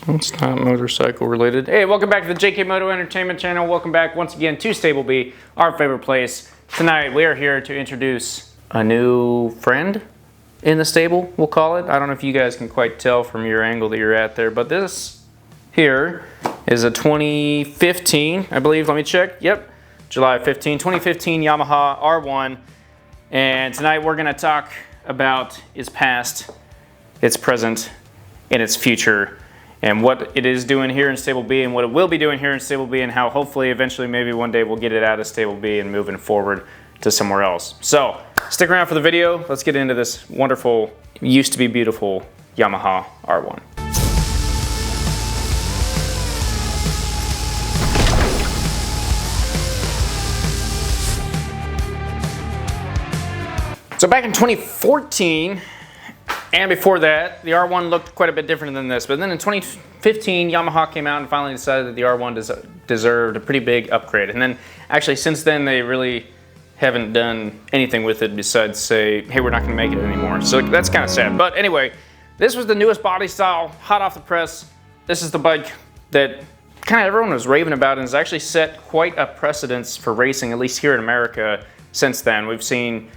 It's not motorcycle related. Hey, welcome back to the JK Moto Entertainment channel. Welcome back once again to Stable B, our favorite place. Tonight we are here to introduce a new friend in the stable, we'll call it. I don't know if you guys can quite tell from your angle that you're at there, but this here is a 2015, I believe, let me check. Yep, July 15, 2015 Yamaha R1. And tonight we're gonna talk about its past, its present, and its future, and what it is doing here in Stable B and what it will be doing here in Stable B, and how hopefully eventually maybe one day we'll get it out of Stable B and moving forward to somewhere else. So stick around for the video. Let's get into this wonderful, used to be beautiful Yamaha R1. So back in 2014, and before that, the R1 looked quite a bit different than this. But then in 2015, Yamaha came out and finally decided that the R1 deserved a pretty big upgrade. And then actually since then, they really haven't done anything with it besides say, hey, we're not gonna make it anymore. So that's kind of sad. But anyway, this was the newest body style, hot off the press. This is the bike that kind of everyone was raving about and has actually set quite a precedence for racing, at least here in America since then. We've seen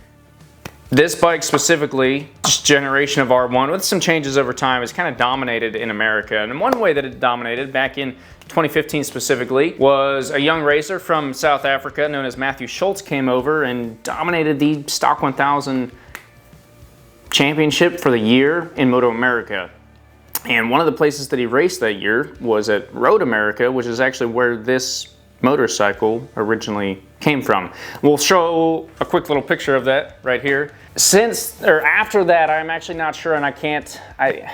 this bike specifically, this generation of R1, with some changes over time, has kind of dominated in America. And one way that it dominated back in 2015 specifically was a young racer from South Africa known as Matthew Schultz came over and dominated the Stock 1000 championship for the year in Moto America. And one of the places that he raced that year was at Road America, which is actually where this motorcycle originally came from. We'll show a quick little picture of that right here. Since or after that, I'm actually not sure, and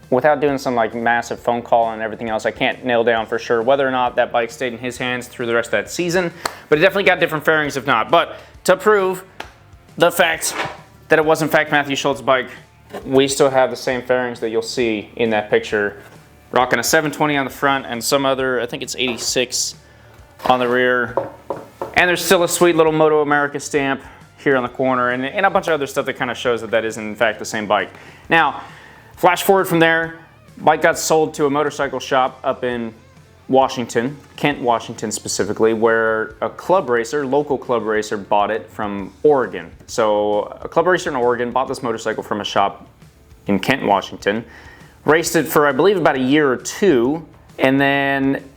without doing some like massive phone call and everything else, I can't nail down for sure whether or not that bike stayed in his hands through the rest of that season, but it definitely got different fairings if not. But to prove the fact that it was in fact Matthew Schultz's bike, we still have the same fairings that you'll see in that picture. Rocking a 720 on the front and some other, I think it's 86 on the rear. And there's still a sweet little Moto America stamp here on the corner and a bunch of other stuff that kind of shows that that is in fact the same bike. Now, flash forward from there, bike got sold to a motorcycle shop up in Washington, Kent, Washington specifically, where a club racer, local club racer, bought it from Oregon. So a club racer in Oregon bought this motorcycle from a shop in Kent, Washington, raced it for I believe about a year or two, and then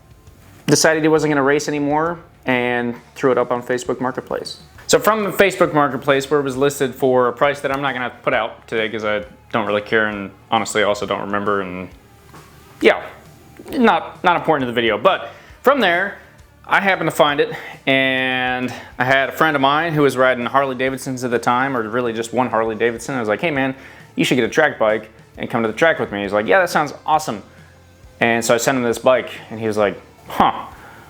decided he wasn't going to race anymore and threw it up on Facebook Marketplace. So from the Facebook Marketplace, where it was listed for a price that I'm not going to put out today because I don't really care and honestly also don't remember, and yeah, not important to the video. But from there, I happened to find it, and I had a friend of mine who was riding Harley Davidsons at the time, or really just one Harley Davidson. I was like, hey man, you should get a track bike and come to the track with me. He's like, yeah, that sounds awesome. And so I sent him this bike and he was like, huh.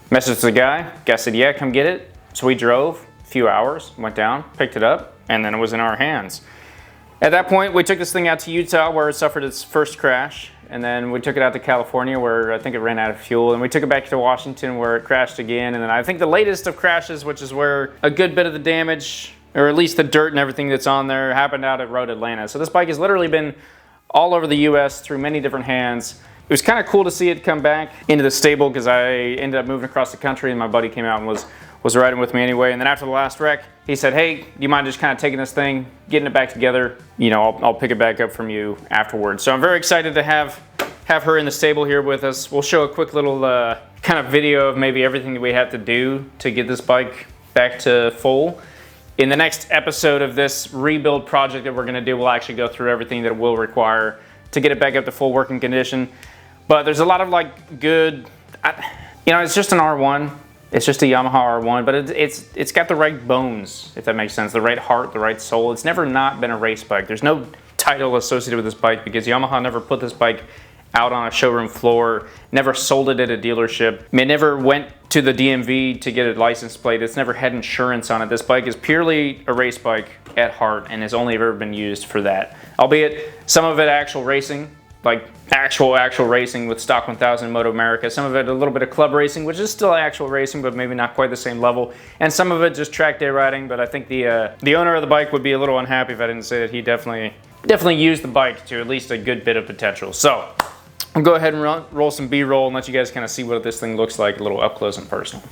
Messaged the guy said, yeah, come get it. So we drove a few hours, went down, picked it up, and then it was in our hands. At that point, we took this thing out to Utah where it suffered its first crash. And then we took it out to California where I think it ran out of fuel. And we took it back to Washington where it crashed again. And then I think the latest of crashes, which is where a good bit of the damage, or at least the dirt and everything that's on there, happened out at Road Atlanta. So this bike has literally been all over the US through many different hands. It was kind of cool to see it come back into the stable because I ended up moving across the country and my buddy came out and was riding with me anyway. And then after the last wreck, he said, hey, do you mind just kind of taking this thing, getting it back together? You know, I'll pick it back up from you afterwards. So I'm very excited to have her in the stable here with us. We'll show a quick little kind of video of maybe everything that we have to do to get this bike back to full. In the next episode of this rebuild project that we're gonna do, we'll actually go through everything that it will require to get it back up to full working condition. But there's a lot of like good, you know, it's just an R1. It's just a Yamaha R1, but it's got the right bones, if that makes sense, the right heart, the right soul. It's never not been a race bike. There's no title associated with this bike because Yamaha never put this bike out on a showroom floor, never sold it at a dealership. It never went to the DMV to get a license plate. It's never had insurance on it. This bike is purely a race bike at heart and has only ever been used for that. Albeit some of it actual racing, like actual racing with Stock 1000 Moto America. Some of it a little bit of club racing, which is still actual racing, but maybe not quite the same level. And some of it just track day riding, but I think the owner of the bike would be a little unhappy if I didn't say that he definitely used the bike to at least a good bit of potential. So I'll go ahead and roll some B-roll and let you guys kind of see what this thing looks like a little up close and personal.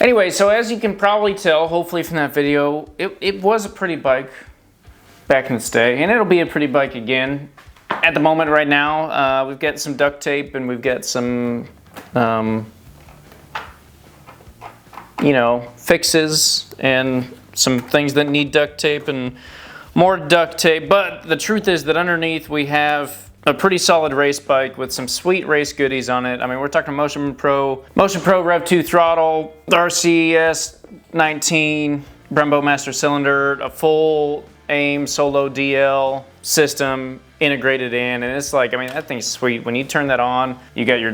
Anyway, so as you can probably tell, hopefully from that video, it was a pretty bike back in its day, and it'll be a pretty bike again. At the moment right now, we've got some duct tape and we've got some, you know, fixes and some things that need duct tape and more duct tape. But the truth is that underneath we have a pretty solid race bike with some sweet race goodies on it. I mean, we're talking Motion Pro Rev 2 throttle, RCS 19 Brembo master cylinder, a full AIM solo DL system integrated in, and it's like, I mean, that thing's sweet. When you turn that on, you got your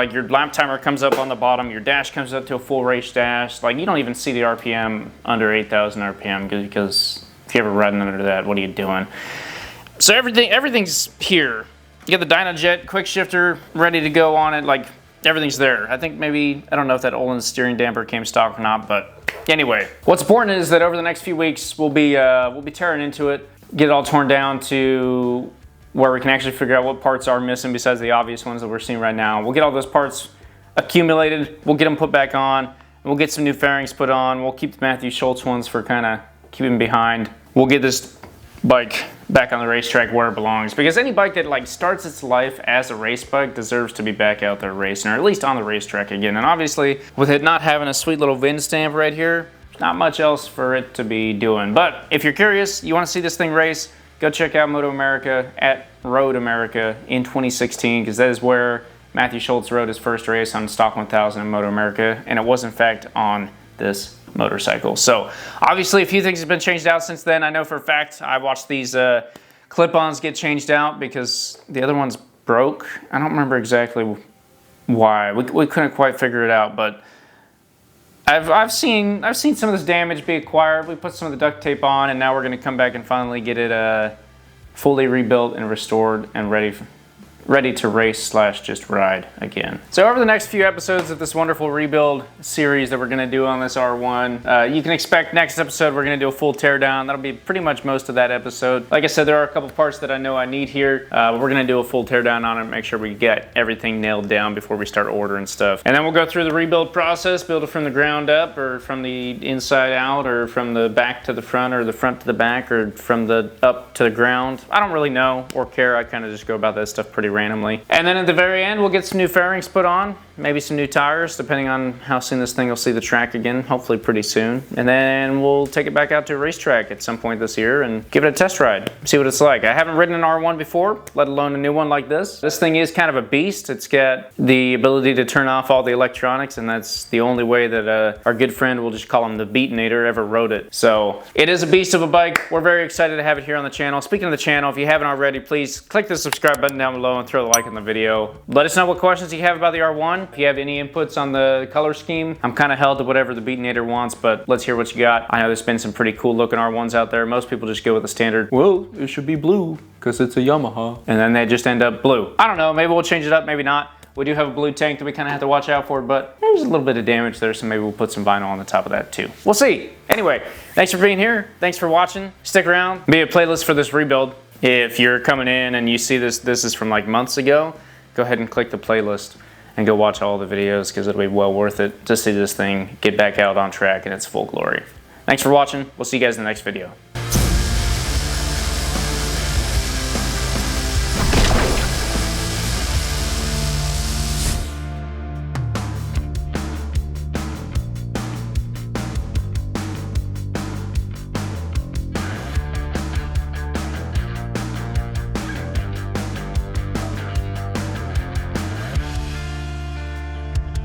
your lap timer comes up on the bottom, your dash comes up to a full race dash. Like, you don't even see the RPM under 8,000 RPM because if you're ever riding under that, what are you doing? So everything's here. You got the Dynajet quick shifter ready to go on it. Like, everything's there. I think maybe, I don't know if that Olin steering damper came stock or not, but anyway, what's important is that over the next few weeks we'll be tearing into it, get it all torn down to where we can actually figure out what parts are missing besides the obvious ones that we're seeing right now. We'll get all those parts accumulated, we'll get them put back on, and we'll get some new fairings put on. We'll keep the Matthew Schultz ones for kind of keeping behind. We'll get this bike back on the racetrack where it belongs, because any bike that like starts its life as a race bike deserves to be back out there racing, or at least on the racetrack again. And obviously with it not having a sweet little VIN stamp right here, not much else for it to be doing. But if you're curious, you want to see this thing race, go check out Moto America at Road America in 2016, because that is where Matthew Schultz rode his first race on Stock 1000 in Moto America, and it was in fact on this motorcycle. So obviously a few things have been changed out since then. I know for a fact I watched these clip-ons get changed out because the other ones broke. I don't remember exactly why. We couldn't quite figure it out, but I've seen some of this damage be acquired. We put some of the duct tape on, and now we're going to come back and finally get it fully rebuilt and restored and ready to race / just ride again. So over the next few episodes of this wonderful rebuild series that we're gonna do on this R1, you can expect next episode we're gonna do a full teardown. That'll be pretty much most of that episode. Like I said, there are a couple parts that I know I need here, but we're gonna do a full teardown on it, make sure we get everything nailed down before we start ordering stuff. And then we'll go through the rebuild process, build it from the ground up, or from the inside out, or from the back to the front, or the front to the back, or from the up to the ground. I don't really know or care. I kind of just go about that stuff pretty randomly. And then at the very end, we'll get some new fairings put on, maybe some new tires, depending on how soon this thing will see the track again, hopefully pretty soon. And then we'll take it back out to a racetrack at some point this year and give it a test ride, see what it's like. I haven't ridden an R1 before, let alone a new one like this. This thing is kind of a beast. It's got the ability to turn off all the electronics, and that's the only way that our good friend, we'll just call him the Beatinator, ever rode it. So it is a beast of a bike. We're very excited to have it here on the channel. Speaking of the channel, if you haven't already, please click the subscribe button down below and throw a like on the video. Let us know what questions you have about the R1. If you have any inputs on the color scheme, I'm kind of held to whatever the Beatinator wants, but let's hear what you got. I know there's been some pretty cool looking R1s out there. Most people just go with the standard, well, it should be blue because it's a Yamaha, and then they just end up blue. I don't know, maybe we'll change it up, maybe not. We do have a blue tank that we kind of have to watch out for, but there's a little bit of damage there, so maybe we'll put some vinyl on the top of that too. We'll see. Anyway, thanks for being here. Thanks for watching. Stick around. Be a playlist for this rebuild. If you're coming in and you see this is from like months ago, go ahead and click the playlist and go watch all the videos because it'll be well worth it to see this thing get back out on track in its full glory. Thanks for watching. We'll see you guys in the next video.